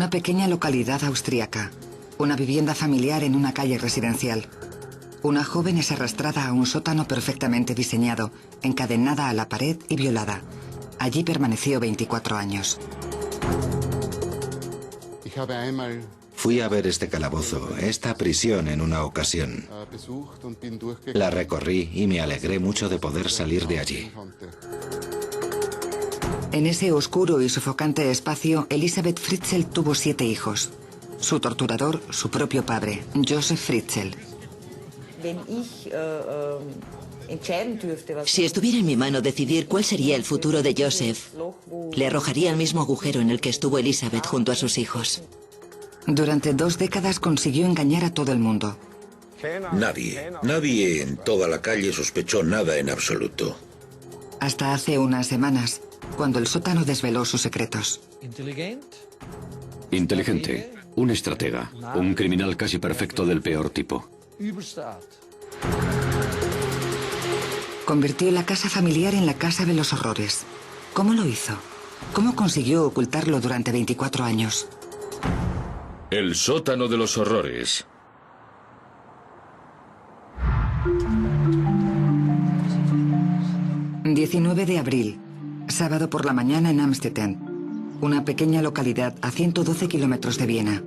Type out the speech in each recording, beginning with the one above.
Una pequeña localidad austríaca. Una vivienda familiar en una calle residencial. Una joven es arrastrada a un sótano perfectamente diseñado, encadenada a la pared y violada. Allí permaneció 24 años. Fui a ver este calabozo, esta prisión en una ocasión. La recorrí y me alegré mucho de poder salir de allí. En ese oscuro y sofocante espacio, Elisabeth Fritzl tuvo 7 hijos. Su torturador, su propio padre, Josef Fritzl. Si estuviera en mi mano decidir cuál sería el futuro de Josef, le arrojaría al mismo agujero en el que estuvo Elisabeth junto a sus hijos. Durante 2 décadas consiguió engañar a todo el mundo. Nadie en toda la calle sospechó nada en absoluto. Hasta hace unas semanas, cuando el sótano desveló sus secretos. Inteligente, un estratega, un criminal casi perfecto del peor tipo. Convirtió la casa familiar en la casa de los horrores. ¿Cómo lo hizo? ¿Cómo consiguió ocultarlo durante 24 años? El sótano de los horrores. ...19 de abril... sábado por la mañana en Amstetten, una pequeña localidad a 112 kilómetros de Viena.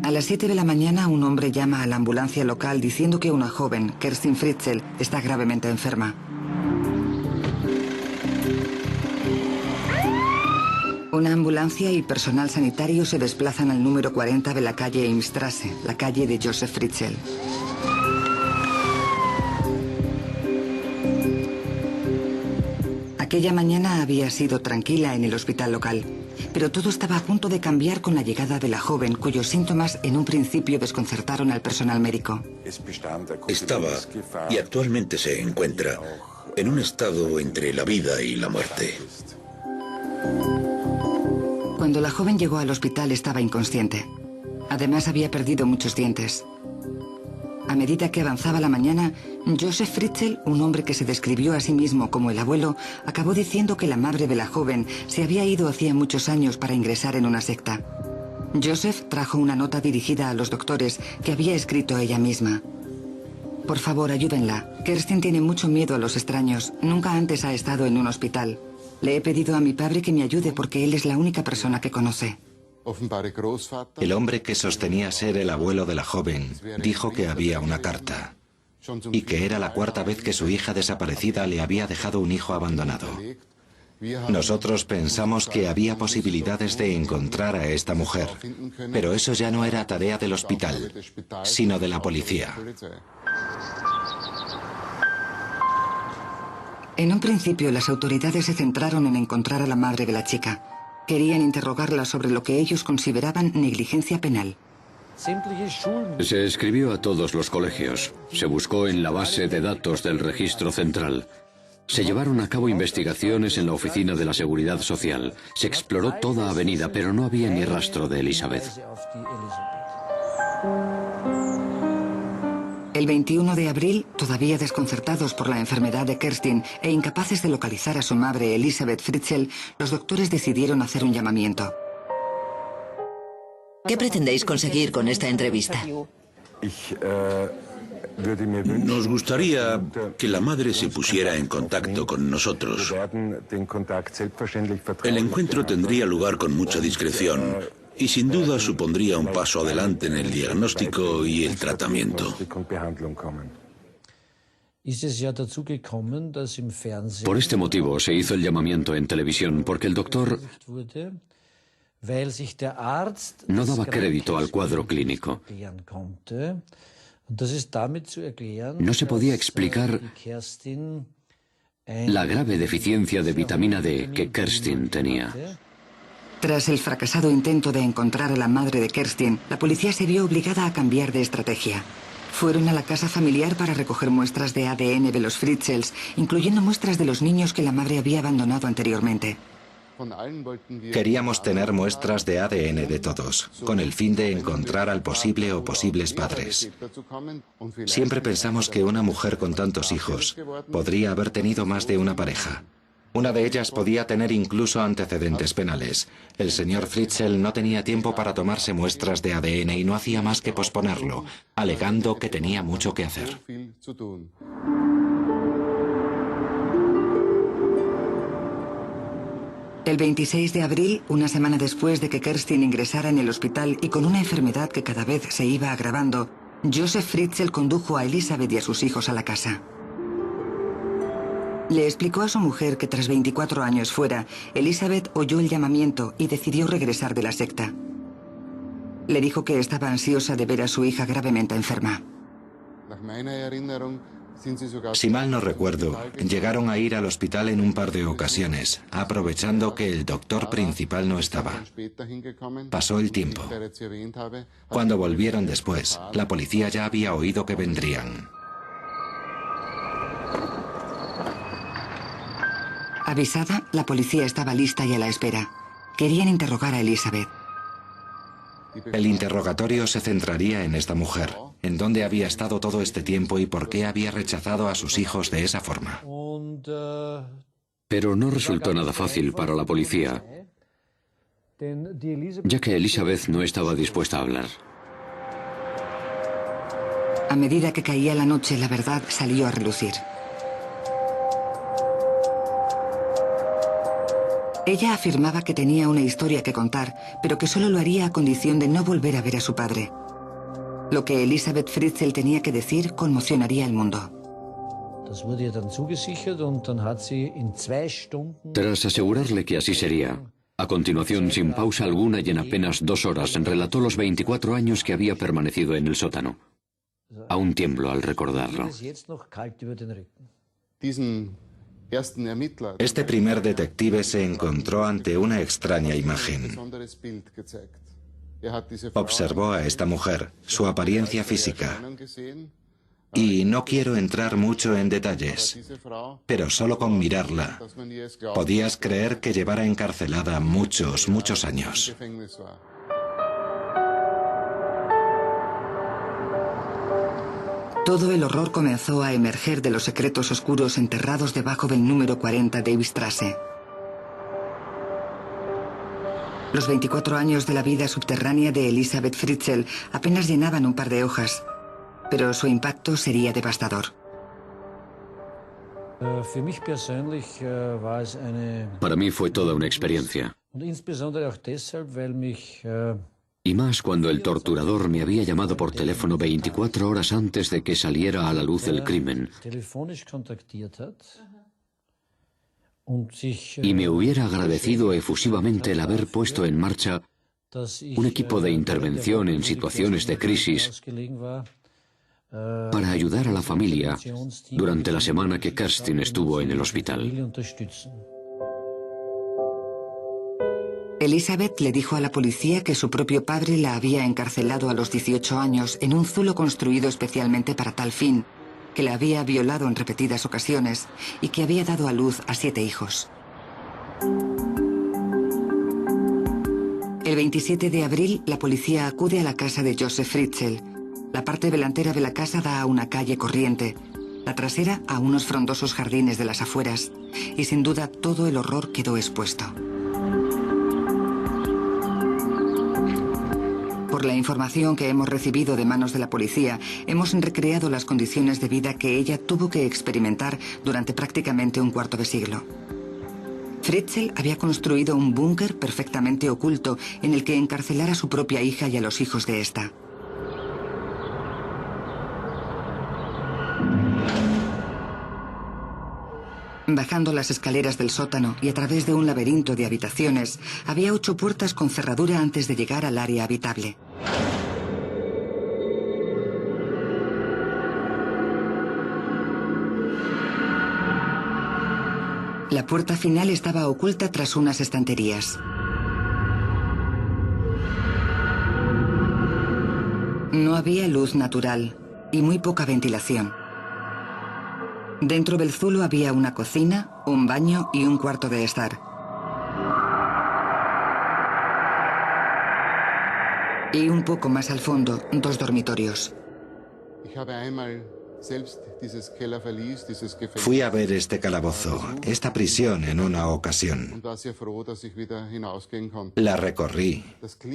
A las 7 de la mañana un hombre llama a la ambulancia local diciendo que una joven, Kerstin Fritzl, está gravemente enferma. Una ambulancia y personal sanitario se desplazan al número 40 de la calle Imstrasse, la calle de Josef Fritzl. Aquella mañana había sido tranquila en el hospital local, pero todo estaba a punto de cambiar con la llegada de la joven, cuyos síntomas en un principio desconcertaron al personal médico. Estaba, y actualmente se encuentra, en un estado entre la vida y la muerte. Cuando la joven llegó al hospital estaba inconsciente. Además había perdido muchos dientes. A medida que avanzaba la mañana, Josef Fritzl, un hombre que se describió a sí mismo como el abuelo, acabó diciendo que la madre de la joven se había ido hacía muchos años para ingresar en una secta. Josef trajo una nota dirigida a los doctores que había escrito ella misma. Por favor, ayúdenla. Kerstin tiene mucho miedo a los extraños. Nunca antes ha estado en un hospital. Le he pedido a mi padre que me ayude porque él es la única persona que conoce. El hombre que sostenía ser el abuelo de la joven dijo que había una carta y que era la 4ª vez que su hija desaparecida le había dejado un hijo abandonado. Nosotros pensamos que había posibilidades de encontrar a esta mujer, pero eso ya no era tarea del hospital, sino de la policía. En un principio, las autoridades se centraron en encontrar a la madre de la chica. Querían interrogarla sobre lo que ellos consideraban negligencia penal. Se escribió a todos los colegios. Se buscó en la base de datos del registro central. Se llevaron a cabo investigaciones en la oficina de la Seguridad Social. Se exploró toda Avenida, pero no había ni rastro de Elisabeth. El 21 de abril, todavía desconcertados por la enfermedad de Kerstin e incapaces de localizar a su madre, Elisabeth Fritzl, los doctores decidieron hacer un llamamiento. ¿Qué pretendéis conseguir con esta entrevista? Nos gustaría que la madre se pusiera en contacto con nosotros. El encuentro tendría lugar con mucha discreción y sin duda supondría un paso adelante en el diagnóstico y el tratamiento. Por este motivo se hizo el llamamiento en televisión, porque el doctor no daba crédito al cuadro clínico. No se podía explicar la grave deficiencia de vitamina D que Kerstin tenía. Tras el fracasado intento de encontrar a la madre de Kerstin, la policía se vio obligada a cambiar de estrategia. Fueron a la casa familiar para recoger muestras de ADN de los Fritzls, incluyendo muestras de los niños que la madre había abandonado anteriormente. Queríamos tener muestras de ADN de todos, con el fin de encontrar al posible o posibles padres. Siempre pensamos que una mujer con tantos hijos podría haber tenido más de una pareja. Una de ellas podía tener incluso antecedentes penales. El señor Fritzl no tenía tiempo para tomarse muestras de ADN y no hacía más que posponerlo, alegando que tenía mucho que hacer. El 26 de abril, una semana después de que Kerstin ingresara en el hospital y con una enfermedad que cada vez se iba agravando, Josef Fritzl condujo a Elisabeth y a sus hijos a la casa. Le explicó a su mujer que tras 24 años fuera, Elisabeth oyó el llamamiento y decidió regresar de la secta. Le dijo que estaba ansiosa de ver a su hija gravemente enferma. Si mal no recuerdo, llegaron a ir al hospital en un par de ocasiones, aprovechando que el doctor principal no estaba. Pasó el tiempo. Cuando volvieron después, la policía ya había oído que vendrían. Avisada, la policía estaba lista y a la espera. Querían interrogar a Elisabeth. El interrogatorio se centraría en esta mujer, en dónde había estado todo este tiempo y por qué había rechazado a sus hijos de esa forma. Pero no resultó nada fácil para la policía, ya que Elisabeth no estaba dispuesta a hablar. A medida que caía la noche, la verdad salió a relucir. Ella afirmaba que tenía una historia que contar, pero que solo lo haría a condición de no volver a ver a su padre. Lo que Elisabeth Fritzl tenía que decir conmocionaría al mundo. Tras asegurarle que así sería, a continuación, sin pausa alguna y en apenas 2 horas, relató los 24 años que había permanecido en el sótano. Aún tiemblo al recordarlo. Este primer detective se encontró ante una extraña imagen. Observó a esta mujer, su apariencia física. Y no quiero entrar mucho en detalles, pero solo con mirarla, podías creer que llevara encarcelada muchos, muchos años. Todo el horror comenzó a emerger de los secretos oscuros enterrados debajo del número 40 Davidstrasse. Los 24 años de la vida subterránea de Elisabeth Fritzl apenas llenaban un par de hojas, pero su impacto sería devastador. Para mí fue toda una experiencia. Y más cuando el torturador me había llamado por teléfono 24 horas antes de que saliera a la luz el crimen. Y me hubiera agradecido efusivamente el haber puesto en marcha un equipo de intervención en situaciones de crisis para ayudar a la familia durante la semana que Kerstin estuvo en el hospital. Elisabeth le dijo a la policía que su propio padre la había encarcelado a los 18 años en un zulo construido especialmente para tal fin, que la había violado en repetidas ocasiones y que había dado a luz a 7 hijos. El 27 de abril, la policía acude a la casa de Josef Fritzl. La parte delantera de la casa da a una calle corriente, la trasera a unos frondosos jardines de las afueras, y sin duda todo el horror quedó expuesto. Por la información que hemos recibido de manos de la policía, hemos recreado las condiciones de vida que ella tuvo que experimentar durante prácticamente un cuarto de siglo. Fritzl había construido un búnker perfectamente oculto en el que encarcelar a su propia hija y a los hijos de esta. Bajando las escaleras del sótano y a través de un laberinto de habitaciones, había 8 puertas con cerradura antes de llegar al área habitable. La puerta final estaba oculta tras unas estanterías. No había luz natural y muy poca ventilación. Dentro del zulo había una cocina, un baño y un cuarto de estar. Y un poco más al fondo, 2 dormitorios. Fui a ver este calabozo, esta prisión en una ocasión. La recorrí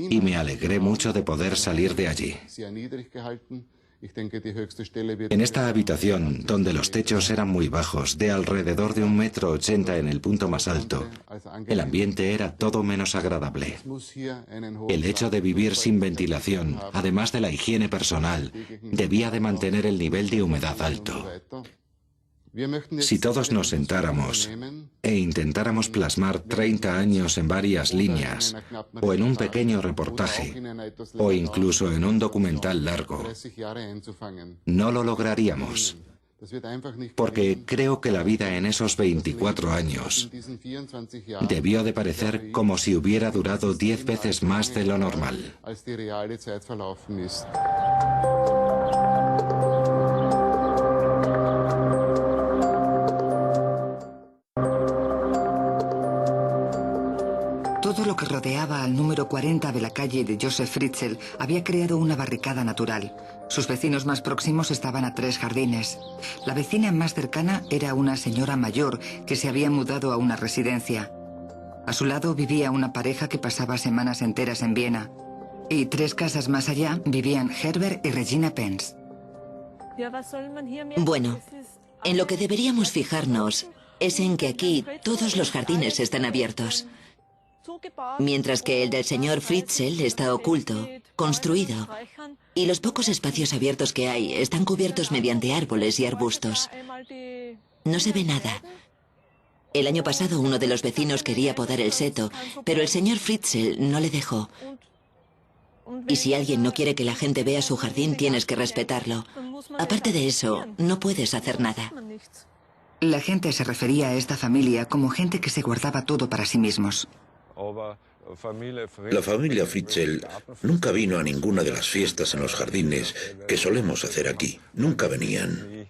y me alegré mucho de poder salir de allí. En esta habitación, donde los techos eran muy bajos, de alrededor de 1,80 m en el punto más alto, el ambiente era todo menos agradable. El hecho de vivir sin ventilación, además de la higiene personal, debía de mantener el nivel de humedad alto. Si todos nos sentáramos e intentáramos plasmar 30 años en varias líneas, o en un pequeño reportaje, o incluso en un documental largo, no lo lograríamos. Porque creo que la vida en esos 24 años debió de parecer como si hubiera durado 10 veces más de lo normal. Todo lo que rodeaba al número 40 de la calle de Josef Fritzl había creado una barricada natural. Sus vecinos más próximos estaban a 3 jardines. La vecina más cercana era una señora mayor que se había mudado a una residencia. A su lado vivía una pareja que pasaba semanas enteras en Viena. Y 3 casas más allá vivían Herbert y Regina Pence. Bueno, en lo que deberíamos fijarnos es en que aquí todos los jardines están abiertos. Mientras que el del señor Fritzl está oculto, construido, y los pocos espacios abiertos que hay están cubiertos mediante árboles y arbustos. No se ve nada. El año pasado uno de los vecinos quería podar el seto, pero el señor Fritzl no le dejó. Y si alguien no quiere que la gente vea su jardín, tienes que respetarlo. Aparte de eso, no puedes hacer nada. La gente se refería a esta familia como gente que se guardaba todo para sí mismos. La familia Fritzl nunca vino a ninguna de las fiestas en los jardines que solemos hacer aquí. Nunca venían.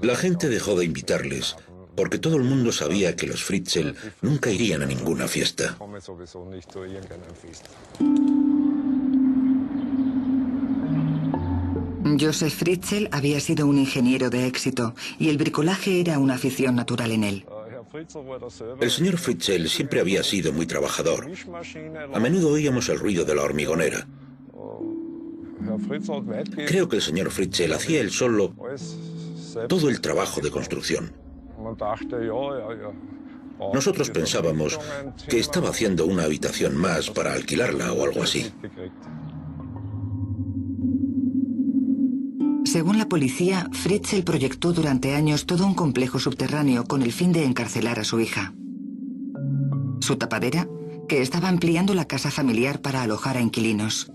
La gente dejó de invitarles porque todo el mundo sabía que los Fritzl nunca irían a ninguna fiesta. Josef Fritzl había sido un ingeniero de éxito y el bricolaje era una afición natural en él. El señor Fritzl siempre había sido muy trabajador. A menudo oíamos el ruido de la hormigonera. Creo que el señor Fritzl hacía él solo todo el trabajo de construcción. Nosotros pensábamos que estaba haciendo una habitación más para alquilarla o algo así. Según la policía, Fritzl proyectó durante años todo un complejo subterráneo con el fin de encarcelar a su hija. Su tapadera, que estaba ampliando la casa familiar para alojar a inquilinos.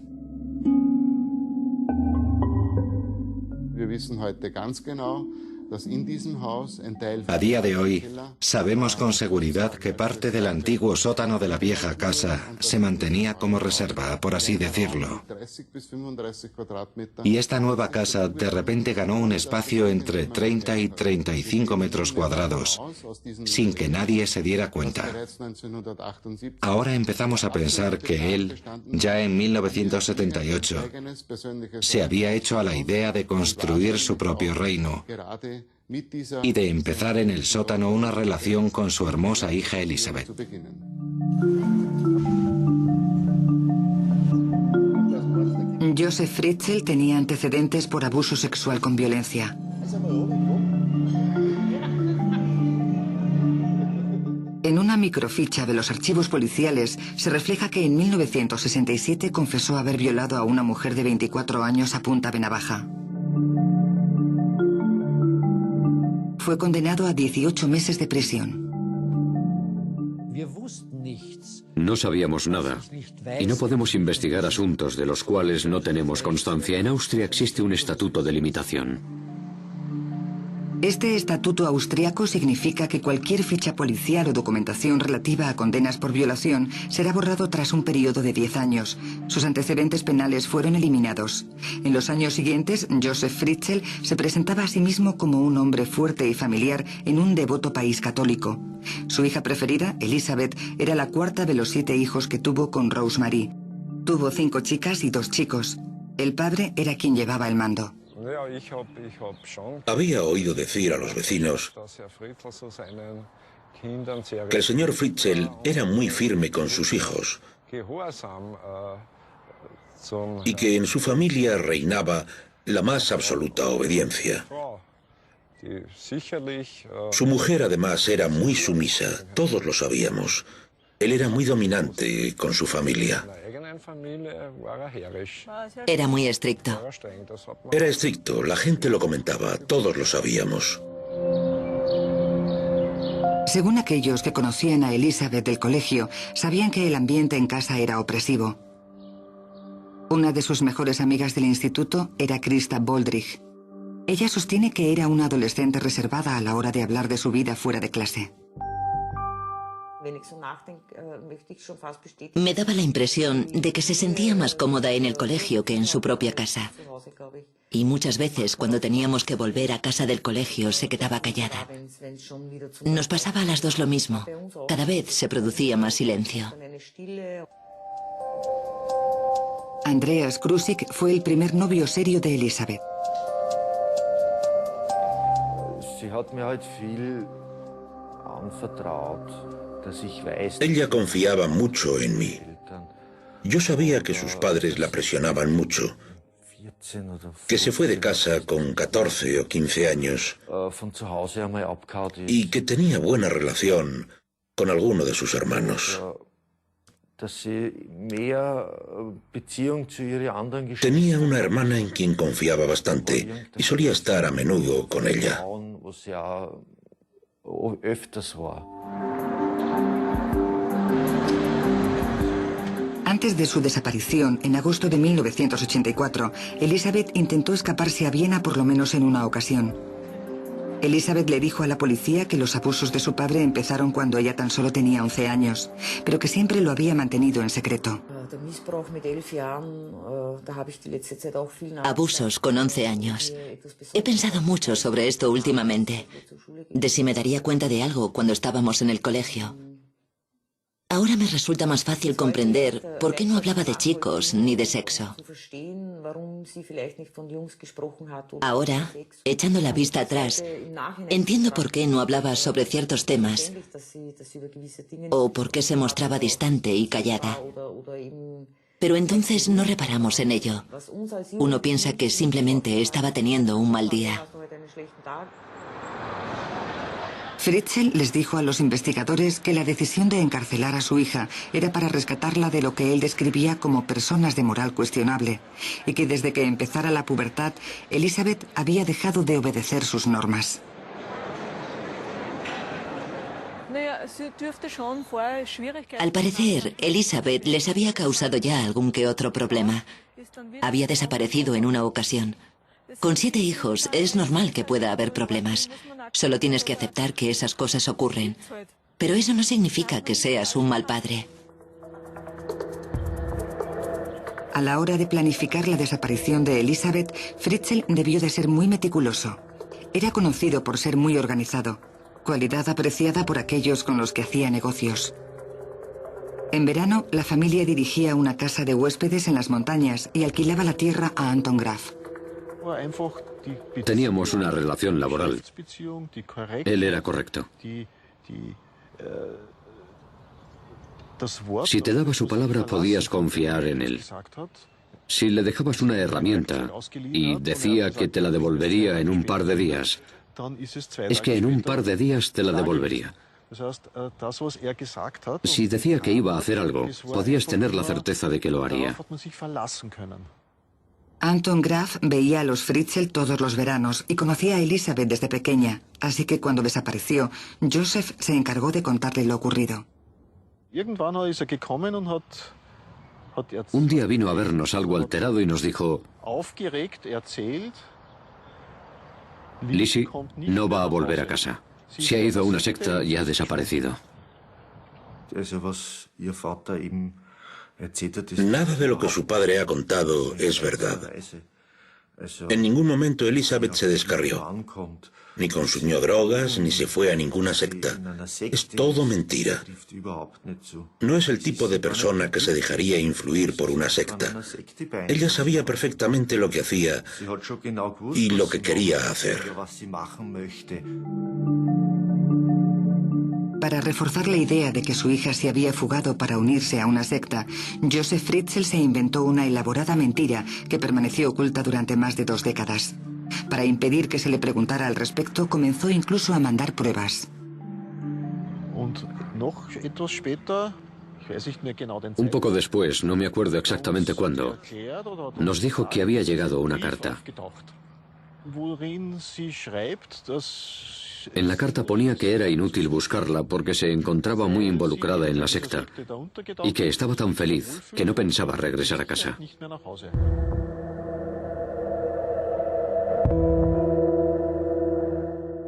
A día de hoy, sabemos con seguridad que parte del antiguo sótano de la vieja casa se mantenía como reserva, por así decirlo. Y esta nueva casa de repente ganó un espacio entre 30 y 35 metros cuadrados, sin que nadie se diera cuenta. Ahora empezamos a pensar que él, ya en 1978, se había hecho a la idea de construir su propio reino y de empezar en el sótano una relación con su hermosa hija Elisabeth. Josef Fritzl tenía antecedentes por abuso sexual con violencia. En una microficha de los archivos policiales se refleja que en 1967 confesó haber violado a una mujer de 24 años a punta de navaja. Fue condenado a 18 meses de prisión. No sabíamos nada y no podemos investigar asuntos de los cuales no tenemos constancia. En Austria existe un estatuto de limitación. Este estatuto austriaco significa que cualquier ficha policial o documentación relativa a condenas por violación será borrado tras un periodo de 10 años. Sus antecedentes penales fueron eliminados. En los años siguientes, Josef Fritzl se presentaba a sí mismo como un hombre fuerte y familiar en un devoto país católico. Su hija preferida, Elisabeth, era la cuarta de los 7 hijos que tuvo con Rosemarie. Tuvo 5 chicas y 2 chicos. El padre era quien llevaba el mando. Había oído decir a los vecinos que el señor Fritzl era muy firme con sus hijos y que en su familia reinaba la más absoluta obediencia. Su mujer además era muy sumisa, todos lo sabíamos. Él era muy dominante con su familia. Era muy estricto. Era estricto, la gente lo comentaba, todos lo sabíamos. Según aquellos que conocían a Elizabeth del colegio, sabían que el ambiente en casa era opresivo. Una de sus mejores amigas del instituto era Krista Boldrich. Ella sostiene que era una adolescente reservada a la hora de hablar de su vida fuera de clase. Me daba la impresión de que se sentía más cómoda en el colegio que en su propia casa. Y muchas veces, cuando teníamos que volver a casa del colegio, se quedaba callada. Nos pasaba a las dos lo mismo. Cada vez se producía más silencio. Andreas Krusik fue el primer novio serio de Elizabeth. Ella confiaba mucho en mí. Yo sabía que sus padres la presionaban mucho, que se fue de casa con 14 o 15 años y que tenía buena relación con alguno de sus hermanos. Tenía una hermana en quien confiaba bastante y solía estar a menudo con ella. Antes de su desaparición, en agosto de 1984, Elizabeth intentó escaparse a Viena por lo menos en una ocasión. Elizabeth le dijo a la policía que los abusos de su padre empezaron cuando ella tan solo tenía 11 años, pero que siempre lo había mantenido en secreto. Abusos con 11 años. He pensado mucho sobre esto últimamente, de si me daría cuenta de algo cuando estábamos en el colegio. Ahora me resulta más fácil comprender por qué no hablaba de chicos ni de sexo. Ahora, echando la vista atrás, entiendo por qué no hablaba sobre ciertos temas o por qué se mostraba distante y callada. Pero entonces no reparamos en ello. Uno piensa que simplemente estaba teniendo un mal día. Fritzl les dijo a los investigadores que la decisión de encarcelar a su hija era para rescatarla de lo que él describía como personas de moral cuestionable, y que desde que empezara la pubertad, Elizabeth había dejado de obedecer sus normas. Al parecer, Elizabeth les había causado ya algún que otro problema. Había desaparecido en una ocasión. Con 7 hijos es normal que pueda haber problemas. Solo tienes que aceptar que esas cosas ocurren. Pero eso no significa que seas un mal padre. A la hora de planificar la desaparición de Elizabeth, Fritzl debió de ser muy meticuloso. Era conocido por ser muy organizado, cualidad apreciada por aquellos con los que hacía negocios. En verano, la familia dirigía una casa de huéspedes en las montañas y alquilaba la tierra a Anton Graf. Teníamos una relación laboral. Él era correcto. Si te daba su palabra, podías confiar en él. Si le dejabas una herramienta y decía que te la devolvería en un par de días, es que en un par de días te la devolvería. Si decía que iba a hacer algo, podías tener la certeza de que lo haría. Anton Graf veía a los Fritzl todos los veranos y conocía a Elizabeth desde pequeña, así que cuando desapareció, Joseph se encargó de contarle lo ocurrido. Un día vino a vernos algo alterado y nos dijo: Lizzie no va a volver a casa. Se ha ido a una secta y ha desaparecido. Nada de lo que su padre ha contado es verdad. En ningún momento Elizabeth se descarrió. Ni consumió drogas, ni se fue a ninguna secta. Es todo mentira. No es el tipo de persona que se dejaría influir por una secta. Ella sabía perfectamente lo que hacía y lo que quería hacer. Para reforzar la idea de que su hija se había fugado para unirse a una secta, Joseph Fritzl se inventó una elaborada mentira que permaneció oculta durante más de 2 décadas. Para impedir que se le preguntara al respecto, comenzó incluso a mandar pruebas. Un poco después, no me acuerdo exactamente cuándo, nos dijo que había llegado una carta. En la carta ponía que era inútil buscarla porque se encontraba muy involucrada en la secta y que estaba tan feliz que no pensaba regresar a casa.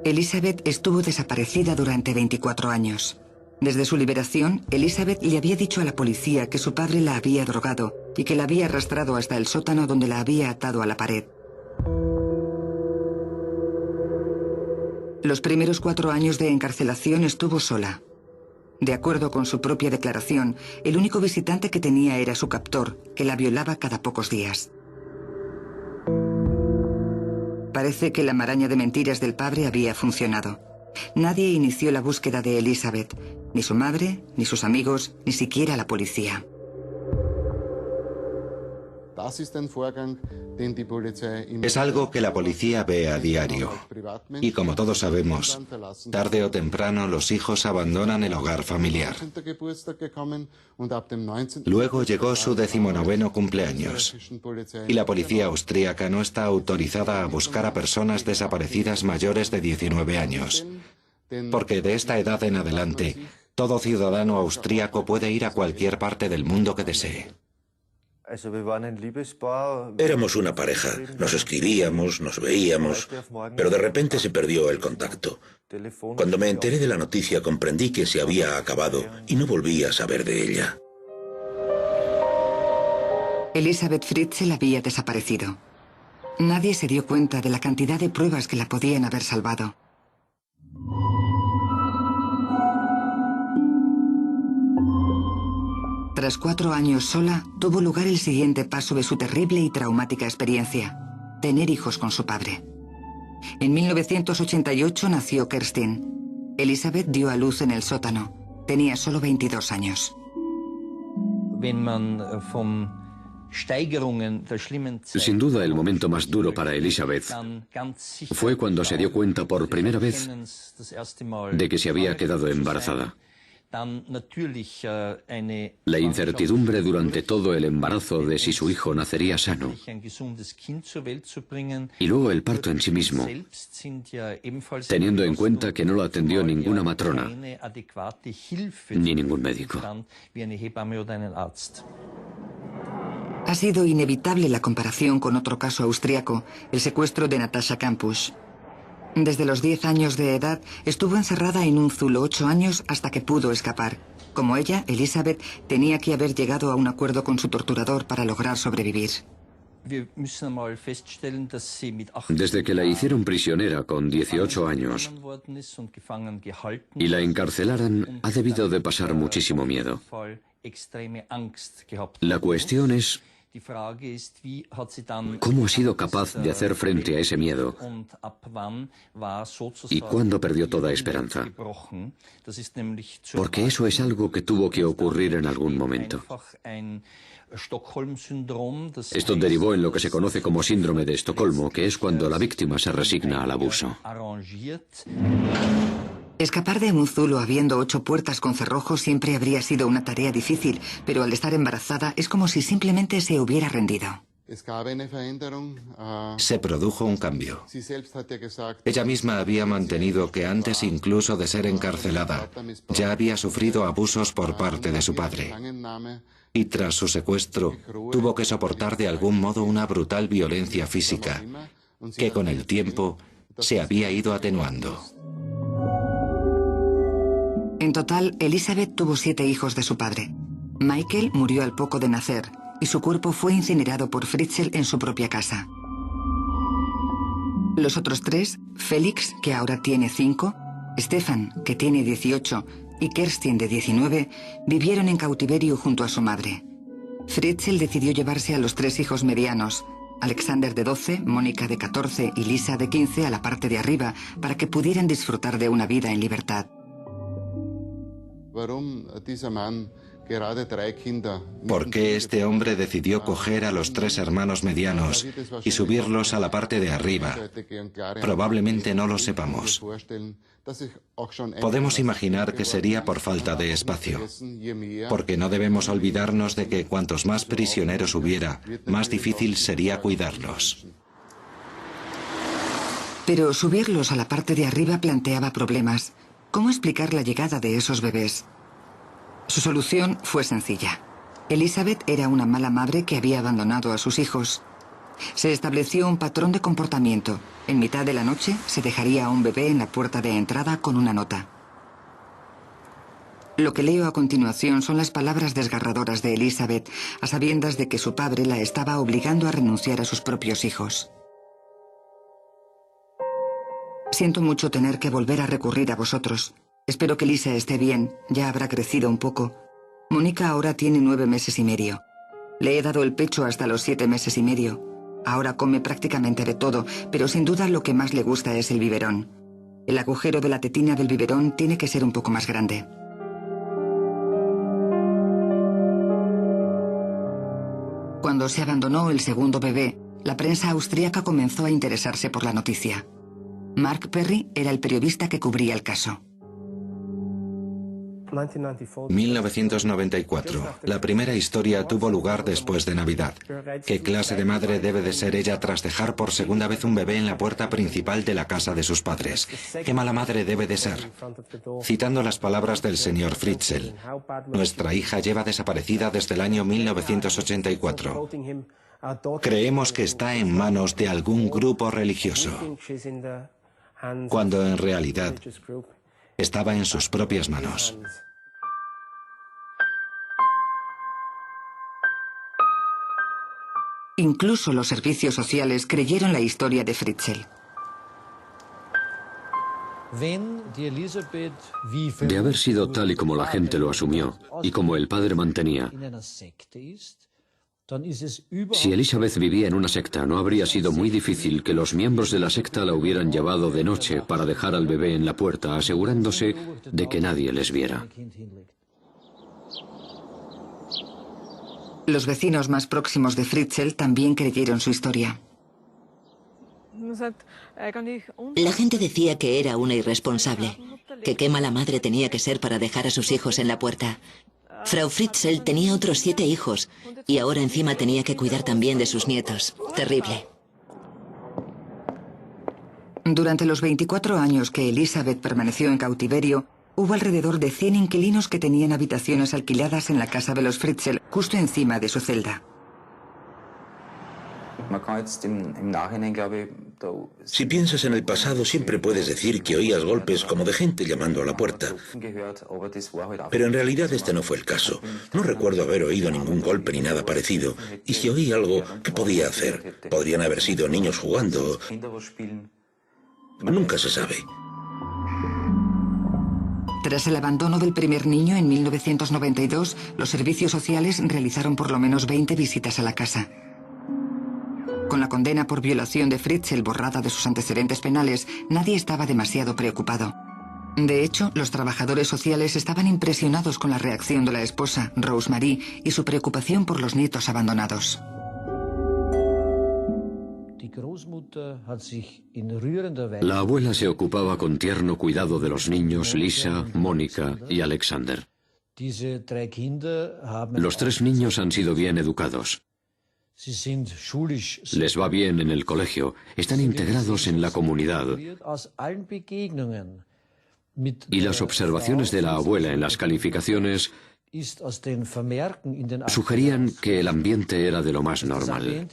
Elizabeth estuvo desaparecida durante 24 años. Desde su liberación, Elizabeth le había dicho a la policía que su padre la había drogado y que la había arrastrado hasta el sótano donde la había atado a la pared. Los primeros 4 años de encarcelación estuvo sola. De acuerdo con su propia declaración, el único visitante que tenía era su captor, que la violaba cada pocos días. Parece que la maraña de mentiras del padre había funcionado. Nadie inició la búsqueda de Elizabeth, ni su madre, ni sus amigos, ni siquiera la policía. Es algo que la policía ve a diario. Y como todos sabemos, tarde o temprano los hijos abandonan el hogar familiar. Luego llegó su 19º cumpleaños. Y la policía austríaca no está autorizada a buscar a personas desaparecidas mayores de 19 años. Porque de esta edad en adelante, todo ciudadano austríaco puede ir a cualquier parte del mundo que desee. Éramos una pareja, nos escribíamos, nos veíamos, pero de repente se perdió el contacto. Cuando me enteré de la noticia comprendí que se había acabado y no volví a saber de ella. Elizabeth Fritzl había desaparecido. Nadie se dio cuenta de la cantidad de pruebas que la podían haber salvado. Tras 4 años sola, tuvo lugar el siguiente paso de su terrible y traumática experiencia: tener hijos con su padre. En 1988 nació Kerstin. Elizabeth dio a luz en el sótano. Tenía solo 22 años. Sin duda, el momento más duro para Elizabeth fue cuando se dio cuenta por primera vez de que se había quedado embarazada. La incertidumbre durante todo el embarazo de si su hijo nacería sano, y luego el parto en sí mismo, teniendo en cuenta que no lo atendió ninguna matrona ni ningún médico. Ha sido inevitable la comparación con otro caso austriaco, el secuestro de Natascha Kampusch. Desde los 10 años de edad estuvo encerrada en un zulo 8 años hasta que pudo escapar. Como ella, Elizabeth tenía que haber llegado a un acuerdo con su torturador para lograr sobrevivir. Desde que la hicieron prisionera con 18 años y la encarcelaran, ha debido de pasar muchísimo miedo. La cuestión es: ¿cómo ha sido capaz de hacer frente a ese miedo? ¿Y cuándo perdió toda esperanza? Porque eso es algo que tuvo que ocurrir en algún momento. Esto derivó en lo que se conoce como síndrome de Estocolmo, que es cuando la víctima se resigna al abuso. Escapar de un zulo habiendo 8 puertas con cerrojos siempre habría sido una tarea difícil, pero al estar embarazada es como si simplemente se hubiera rendido. Se produjo un cambio. Ella misma había mantenido que antes incluso de ser encarcelada, ya había sufrido abusos por parte de su padre. Y tras su secuestro, tuvo que soportar de algún modo una brutal violencia física, que con el tiempo se había ido atenuando. En total, Elizabeth tuvo 7 hijos de su padre. Michael murió al poco de nacer y su cuerpo fue incinerado por Fritzl en su propia casa. Los otros 3, Félix, que ahora tiene 5, Stefan, que tiene 18, y Kerstin, de 19, vivieron en cautiverio junto a su madre. Fritzl decidió llevarse a los 3 hijos medianos, Alexander de 12, Mónica de 14 y Lisa de 15 a la parte de arriba, para que pudieran disfrutar de una vida en libertad. ¿Por qué este hombre decidió coger a los 3 hermanos medianos y subirlos a la parte de arriba? Probablemente no lo sepamos. Podemos imaginar que sería por falta de espacio, porque no debemos olvidarnos de que cuantos más prisioneros hubiera, más difícil sería cuidarlos. Pero subirlos a la parte de arriba planteaba problemas. ¿Cómo explicar la llegada de esos bebés? Su solución fue sencilla. Elizabeth era una mala madre que había abandonado a sus hijos. Se estableció un patrón de comportamiento. En mitad de la noche se dejaría a un bebé en la puerta de entrada con una nota. Lo que leo a continuación son las palabras desgarradoras de Elizabeth, a sabiendas de que su padre la estaba obligando a renunciar a sus propios hijos. Siento mucho tener que volver a recurrir a vosotros. Espero que Lisa esté bien, ya habrá crecido un poco. Mónica ahora tiene 9 meses y medio. Le he dado el pecho hasta los 7 meses y medio. Ahora come prácticamente de todo, pero sin duda lo que más le gusta es el biberón. El agujero de la tetina del biberón tiene que ser un poco más grande. Cuando se abandonó el segundo bebé, la prensa austríaca comenzó a interesarse por la noticia. Mark Perry era el periodista que cubría el caso. 1994. La primera historia tuvo lugar después de Navidad. ¿Qué clase de madre debe de ser ella tras dejar por segunda vez un bebé en la puerta principal de la casa de sus padres? ¿Qué mala madre debe de ser? Citando las palabras del señor Fritzl, nuestra hija lleva desaparecida desde el año 1984. Creemos que está en manos de algún grupo religioso, cuando en realidad estaba en sus propias manos. Incluso los servicios sociales creyeron la historia de Fritzl. De haber sido tal y como la gente lo asumió, y como el padre mantenía, si Elizabeth vivía en una secta, no habría sido muy difícil que los miembros de la secta la hubieran llevado de noche para dejar al bebé en la puerta, asegurándose de que nadie les viera. Los vecinos más próximos de Fritzl también creyeron su historia. La gente decía que era una irresponsable, que qué mala madre tenía que ser para dejar a sus hijos en la puerta. Frau Fritzl tenía otros 7 hijos y ahora encima tenía que cuidar también de sus nietos. Terrible. Durante los 24 años que Elizabeth permaneció en cautiverio, hubo alrededor de 100 inquilinos que tenían habitaciones alquiladas en la casa de los Fritzl, justo encima de su celda. Si piensas en el pasado, siempre puedes decir que oías golpes como de gente llamando a la puerta. Pero en realidad este no fue el caso. No recuerdo haber oído ningún golpe ni nada parecido. Y si oí algo, ¿qué podía hacer? Podrían haber sido niños jugando. Nunca se sabe. Tras el abandono del primer niño en 1992, los servicios sociales realizaron por lo menos 20 visitas a la casa. Con la condena por violación de Fritzl borrada de sus antecedentes penales, nadie estaba demasiado preocupado. De hecho, los trabajadores sociales estaban impresionados con la reacción de la esposa, Rosemarie, y su preocupación por los nietos abandonados. La abuela se ocupaba con tierno cuidado de los niños Lisa, Mónica y Alexander. Los 3 niños han sido bien educados. Les va bien en el colegio, están integrados en la comunidad. Y las observaciones de la abuela en las calificaciones sugerían que el ambiente era de lo más normal.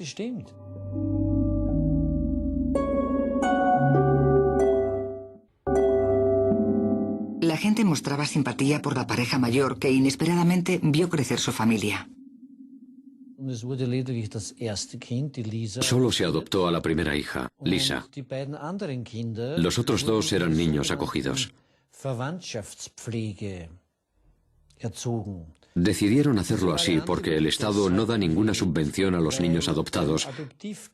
La gente mostraba simpatía por la pareja mayor que inesperadamente vio crecer su familia. Solo se adoptó a la primera hija, Lisa. Los otros dos eran niños acogidos. Decidieron hacerlo así porque el Estado no da ninguna subvención a los niños adoptados,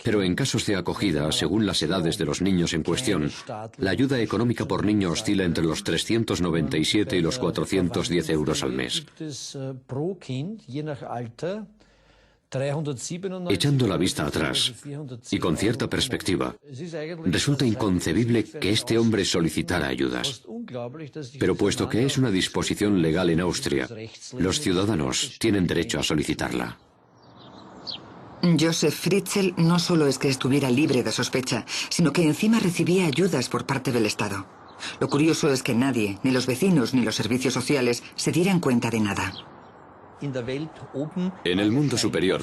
pero en casos de acogida, según las edades de los niños en cuestión, la ayuda económica por niño oscila entre los 397 y los 410 euros al mes. Echando la vista atrás y con cierta perspectiva, resulta inconcebible que este hombre solicitara ayudas. Pero puesto que es una disposición legal en Austria, los ciudadanos tienen derecho a solicitarla. Josef Fritzl no solo es que estuviera libre de sospecha, sino que encima recibía ayudas por parte del Estado. Lo curioso es que nadie, ni los vecinos ni los servicios sociales, se dieran cuenta de nada. En el mundo superior,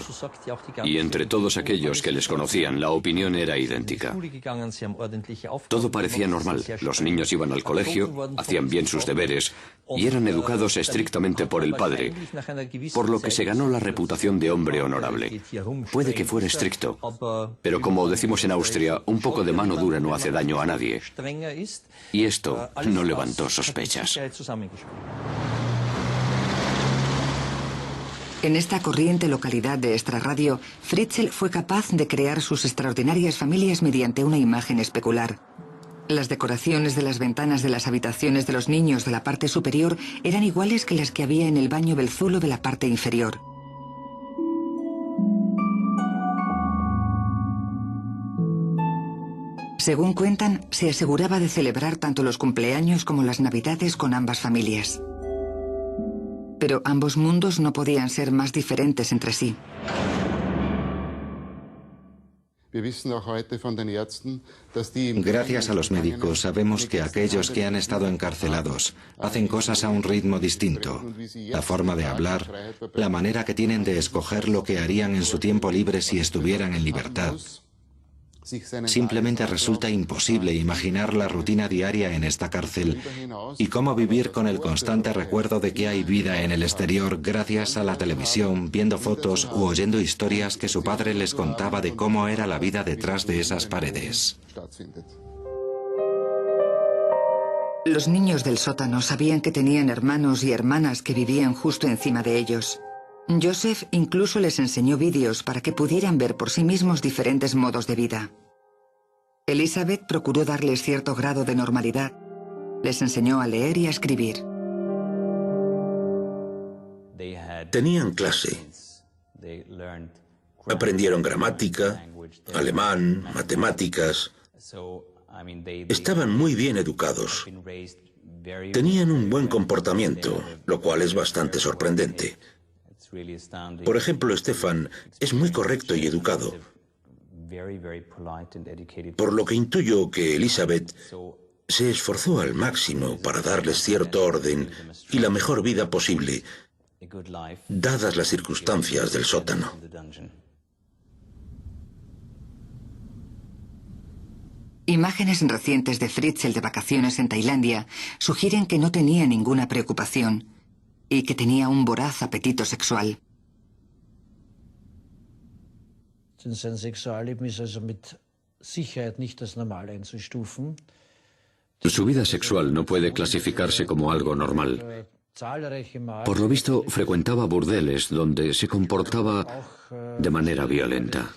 y entre todos aquellos que les conocían, la opinión era idéntica. Todo parecía normal. Los niños iban al colegio, hacían bien sus deberes y eran educados estrictamente por el padre, por lo que se ganó la reputación de hombre honorable. Puede que fuera estricto, pero como decimos en Austria, un poco de mano dura no hace daño a nadie. Y esto no levantó sospechas. En esta corriente localidad de extrarradio, Fritzl fue capaz de crear sus extraordinarias familias mediante una imagen especular. Las decoraciones de las ventanas de las habitaciones de los niños de la parte superior eran iguales que las que había en el baño Belzulo de la parte inferior. Según cuentan, se aseguraba de celebrar tanto los cumpleaños como las navidades con ambas familias. Pero ambos mundos no podían ser más diferentes entre sí. Gracias a los médicos sabemos que aquellos que han estado encarcelados hacen cosas a un ritmo distinto. La forma de hablar, la manera que tienen de escoger lo que harían en su tiempo libre si estuvieran en libertad. Simplemente resulta imposible imaginar la rutina diaria en esta cárcel y cómo vivir con el constante recuerdo de que hay vida en el exterior gracias a la televisión, viendo fotos u oyendo historias que su padre les contaba de cómo era la vida detrás de esas paredes. Los niños del sótano sabían que tenían hermanos y hermanas que vivían justo encima de ellos. Josef incluso les enseñó vídeos para que pudieran ver por sí mismos diferentes modos de vida. Elisabeth procuró darles cierto grado de normalidad. Les enseñó a leer y a escribir. Tenían clase. Aprendieron gramática, alemán, matemáticas. Estaban muy bien educados. Tenían un buen comportamiento, lo cual es bastante sorprendente. Por ejemplo, Stefan es muy correcto y educado, por lo que intuyo que Elisabeth se esforzó al máximo para darles cierto orden y la mejor vida posible, dadas las circunstancias del sótano. Imágenes recientes de Fritzl de vacaciones en Tailandia sugieren que no tenía ninguna preocupación y que tenía un voraz apetito sexual. Su vida sexual no puede clasificarse como algo normal. Por lo visto, frecuentaba burdeles donde se comportaba de manera violenta.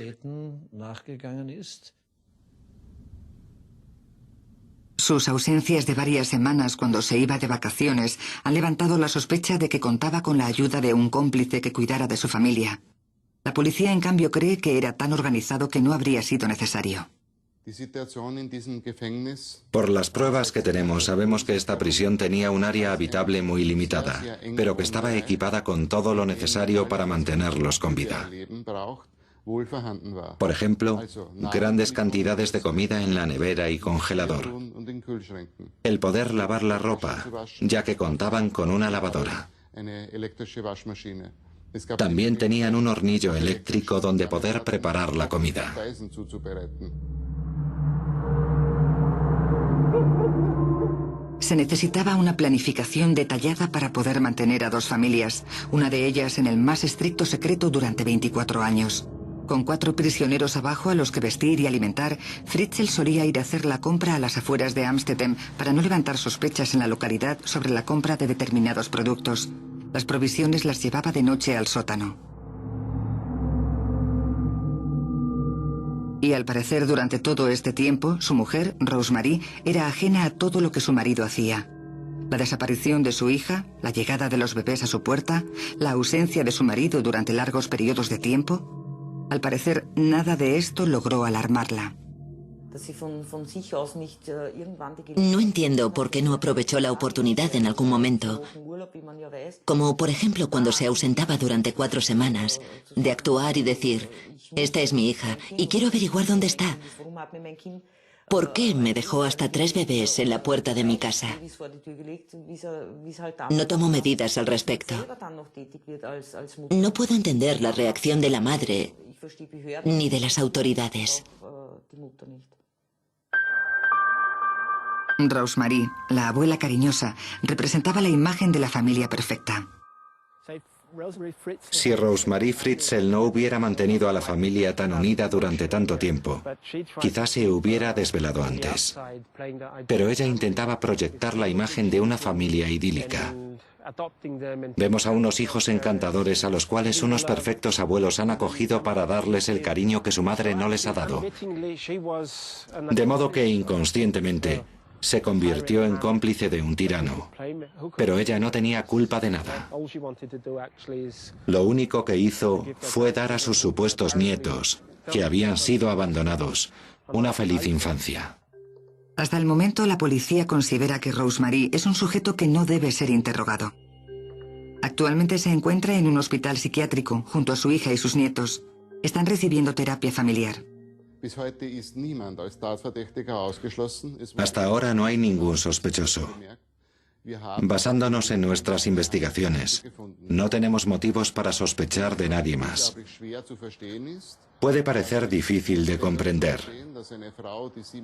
Sus ausencias de varias semanas cuando se iba de vacaciones han levantado la sospecha de que contaba con la ayuda de un cómplice que cuidara de su familia. La policía, en cambio, cree que era tan organizado que no habría sido necesario. Por las pruebas que tenemos, sabemos que esta prisión tenía un área habitable muy limitada, pero que estaba equipada con todo lo necesario para mantenerlos con vida. Por ejemplo, grandes cantidades de comida en la nevera y congelador. El poder lavar la ropa, ya que contaban con una lavadora. También tenían un hornillo eléctrico donde poder preparar la comida. Se necesitaba una planificación detallada para poder mantener a dos familias, una de ellas en el más estricto secreto durante 24 años. Con 4 prisioneros abajo a los que vestir y alimentar, Fritzl solía ir a hacer la compra a las afueras de Amsterdam para no levantar sospechas en la localidad sobre la compra de determinados productos. Las provisiones las llevaba de noche al sótano. Y al parecer durante todo este tiempo, su mujer, Rosemary, era ajena a todo lo que su marido hacía. La desaparición de su hija, la llegada de los bebés a su puerta, la ausencia de su marido durante largos periodos de tiempo. Al parecer, nada de esto logró alarmarla. No entiendo por qué no aprovechó la oportunidad en algún momento, como por ejemplo cuando se ausentaba durante 4 semanas, de actuar y decir, esta es mi hija y quiero averiguar dónde está. ¿Por qué me dejó hasta 3 bebés en la puerta de mi casa? No tomó medidas al respecto. No puedo entender la reacción de la madre ni de las autoridades. Rosemary, la abuela cariñosa, representaba la imagen de la familia perfecta. Si Rosemary Fritzl no hubiera mantenido a la familia tan unida durante tanto tiempo, quizás se hubiera desvelado antes. Pero ella intentaba proyectar la imagen de una familia idílica. Vemos a unos hijos encantadores a los cuales unos perfectos abuelos han acogido para darles el cariño que su madre no les ha dado. De modo que inconscientemente se convirtió en cómplice de un tirano. Pero ella no tenía culpa de nada. Lo único que hizo fue dar a sus supuestos nietos, que habían sido abandonados, una feliz infancia. Hasta el momento, la policía considera que Rosemary es un sujeto que no debe ser interrogado. Actualmente se encuentra en un hospital psiquiátrico junto a su hija y sus nietos. Están recibiendo terapia familiar. Hasta ahora no hay ningún sospechoso. Basándonos en nuestras investigaciones, no tenemos motivos para sospechar de nadie más. Puede parecer difícil de comprender,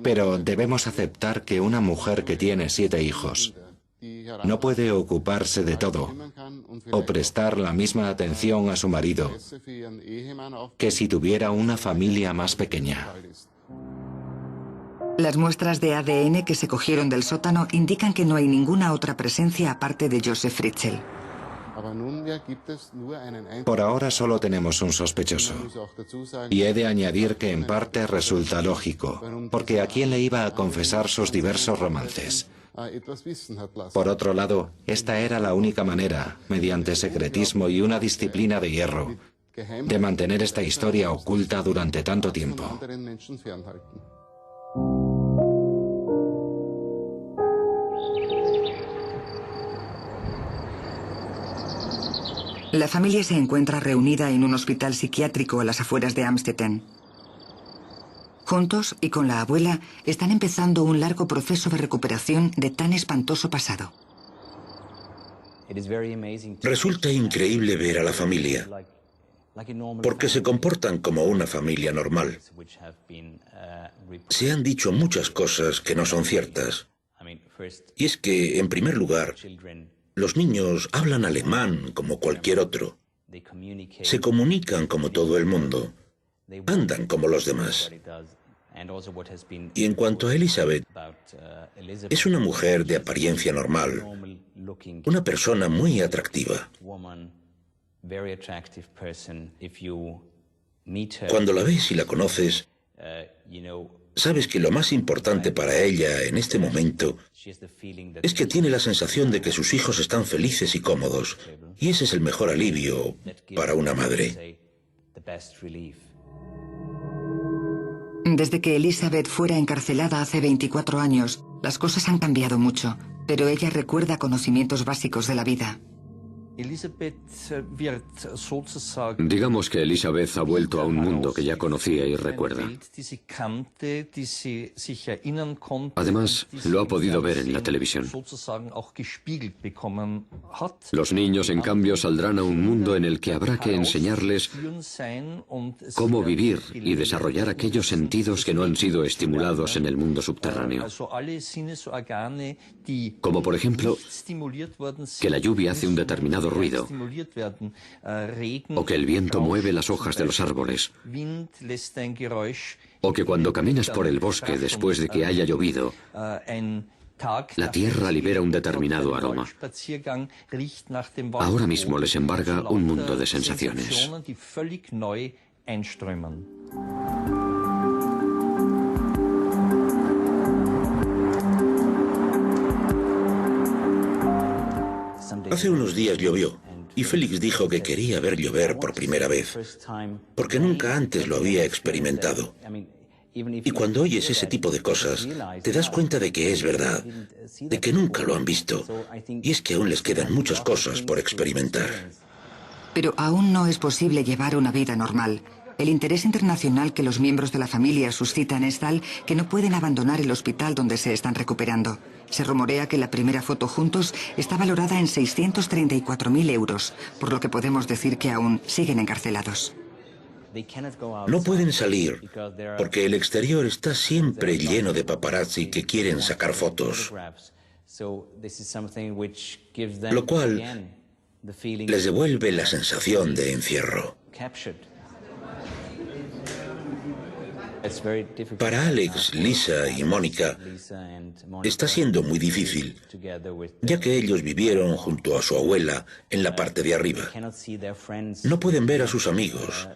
pero debemos aceptar que una mujer que tiene 7 hijos no puede ocuparse de todo o prestar la misma atención a su marido que si tuviera una familia más pequeña. Las muestras de ADN que se cogieron del sótano indican que no hay ninguna otra presencia aparte de Joseph Fritzl. Por ahora solo tenemos un sospechoso. Y he de añadir que en parte resulta lógico, porque ¿a quién le iba a confesar sus diversos romances? Por otro lado, esta era la única manera, mediante secretismo y una disciplina de hierro, de mantener esta historia oculta durante tanto tiempo. La familia se encuentra reunida en un hospital psiquiátrico a las afueras de Amsterdam. Juntos y con la abuela están empezando un largo proceso de recuperación de tan espantoso pasado. Resulta increíble ver a la familia, porque se comportan como una familia normal. Se han dicho muchas cosas que no son ciertas. Y es que, en primer lugar, los niños hablan alemán como cualquier otro. Se comunican como todo el mundo. Andan como los demás. Y en cuanto a Elizabeth, es una mujer de apariencia normal, una persona muy atractiva. Cuando la ves y la conoces, sabes que lo más importante para ella en este momento es que tiene la sensación de que sus hijos están felices y cómodos, y ese es el mejor alivio para una madre. Desde que Elizabeth fuera encarcelada hace 24 años, las cosas han cambiado mucho, pero ella recuerda conocimientos básicos de la vida. Digamos que Elizabeth ha vuelto a un mundo que ya conocía y recuerda. Además, lo ha podido ver en la televisión. Los niños, en cambio, saldrán a un mundo en el que habrá que enseñarles cómo vivir y desarrollar aquellos sentidos que no han sido estimulados en el mundo subterráneo. Como por ejemplo, que la lluvia hace un determinado ruido, o que el viento mueve las hojas de los árboles, o que cuando caminas por el bosque después de que haya llovido, la tierra libera un determinado aroma. Ahora mismo les embarga un mundo de sensaciones. Hace unos días llovió y Félix dijo que quería ver llover por primera vez, porque nunca antes lo había experimentado. Y cuando oyes ese tipo de cosas, te das cuenta de que es verdad, de que nunca lo han visto, y es que aún les quedan muchas cosas por experimentar. Pero aún no es posible llevar una vida normal. El interés internacional que los miembros de la familia suscitan es tal que no pueden abandonar el hospital donde se están recuperando. Se rumorea que la primera foto juntos está valorada en 634.000 euros, por lo que podemos decir que aún siguen encarcelados. No pueden salir porque el exterior está siempre lleno de paparazzi que quieren sacar fotos, lo cual les devuelve la sensación de encierro. Para Alex, Lisa y Mónica está siendo muy difícil, ya que ellos vivieron junto a su abuela en la parte de arriba. No pueden ver a sus amigos,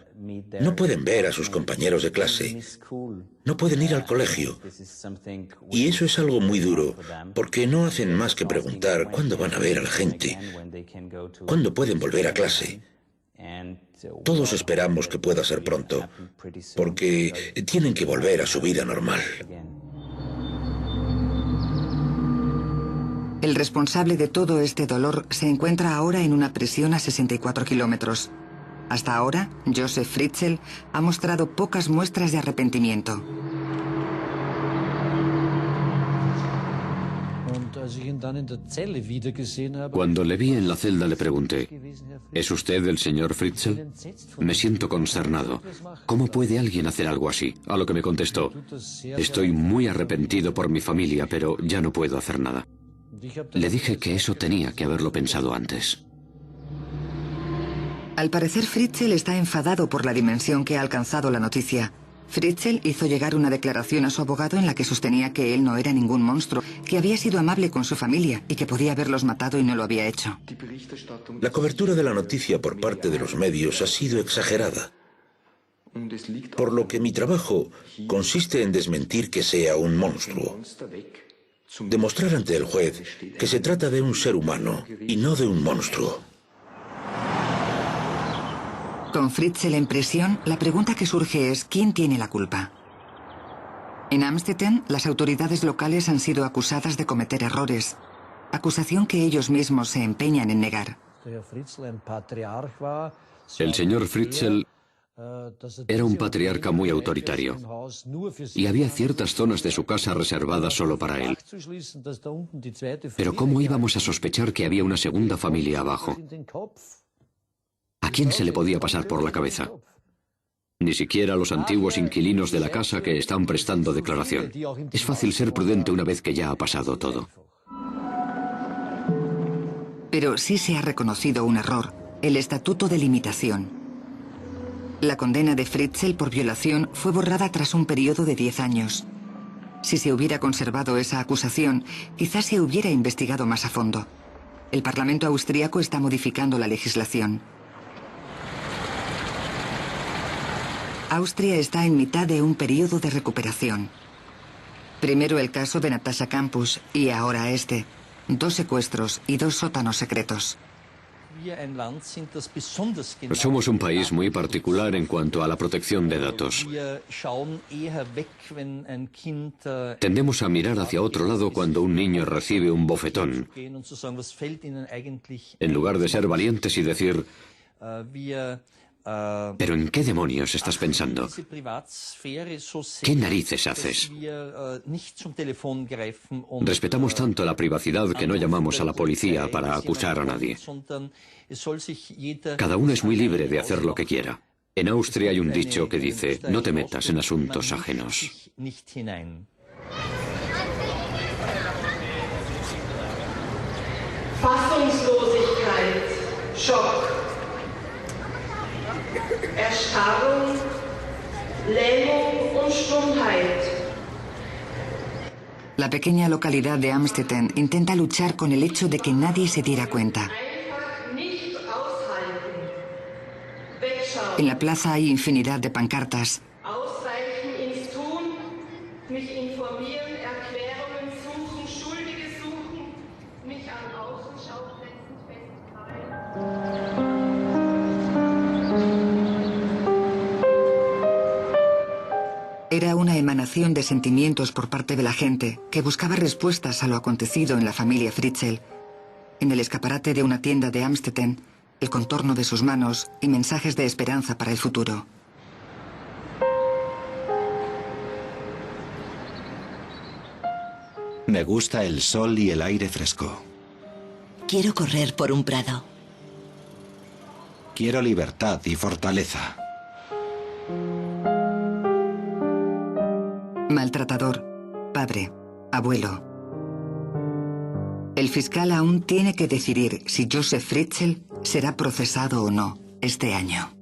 no pueden ver a sus compañeros de clase, no pueden ir al colegio. Y eso es algo muy duro, porque no hacen más que preguntar cuándo van a ver a la gente, cuándo pueden volver a clase. Todos esperamos que pueda ser pronto, porque tienen que volver a su vida normal. El responsable de todo este dolor se encuentra ahora en una prisión a 64 kilómetros. Hasta ahora, Josef Fritzl ha mostrado pocas muestras de arrepentimiento. Cuando le vi en la celda le pregunté, ¿es usted el señor Fritzl? Me siento consternado. ¿Cómo puede alguien hacer algo así? A lo que me contestó, estoy muy arrepentido por mi familia, pero ya no puedo hacer nada. Le dije que eso tenía que haberlo pensado antes. Al parecer, Fritzl está enfadado por la dimensión que ha alcanzado la noticia. Fritzl hizo llegar una declaración a su abogado en la que sostenía que él no era ningún monstruo, que había sido amable con su familia y que podía haberlos matado y no lo había hecho. La cobertura de la noticia por parte de los medios ha sido exagerada, por lo que mi trabajo consiste en desmentir que sea un monstruo. Demostrar ante el juez que se trata de un ser humano y no de un monstruo. Con Fritzl en prisión, la pregunta que surge es ¿quién tiene la culpa? En Amstetten, las autoridades locales han sido acusadas de cometer errores, acusación que ellos mismos se empeñan en negar. El señor Fritzl era un patriarca muy autoritario y había ciertas zonas de su casa reservadas solo para él. Pero ¿cómo íbamos a sospechar que había una segunda familia abajo? ¿A quién se le podía pasar por la cabeza? Ni siquiera a los antiguos inquilinos de la casa que están prestando declaración. Es fácil ser prudente una vez que ya ha pasado todo. Pero sí se ha reconocido un error, el Estatuto de Limitación. La condena de Fritzl por violación fue borrada tras un periodo de 10 años. Si se hubiera conservado esa acusación, quizás se hubiera investigado más a fondo. El Parlamento austríaco está modificando la legislación. Austria está en mitad de un periodo de recuperación. Primero el caso de Natascha Kampusch y ahora este. 2 secuestros y 2 sótanos secretos. Somos un país muy particular en cuanto a la protección de datos. Tendemos a mirar hacia otro lado cuando un niño recibe un bofetón, en lugar de ser valientes y decir: ¿pero en qué demonios estás pensando? ¿Qué narices haces? Respetamos tanto la privacidad que no llamamos a la policía para acusar a nadie. Cada uno es muy libre de hacer lo que quiera. En Austria hay un dicho que dice: no te metas en asuntos ajenos. Fassungslosigkeit, Schock, Erstarrung, Lähmung und Stummheit. La pequeña localidad de Amstetten intenta luchar con el hecho de que nadie se diera cuenta. En la plaza hay infinidad de pancartas. Era una emanación de sentimientos por parte de la gente que buscaba respuestas a lo acontecido en la familia Fritzl. En el escaparate de una tienda de Amstetten, el contorno de sus manos y mensajes de esperanza para el futuro. Me gusta el sol y el aire fresco. Quiero correr por un prado. Quiero libertad y fortaleza. Maltratador, padre, abuelo. El fiscal aún tiene que decidir si Josef Fritzl será procesado o no este año.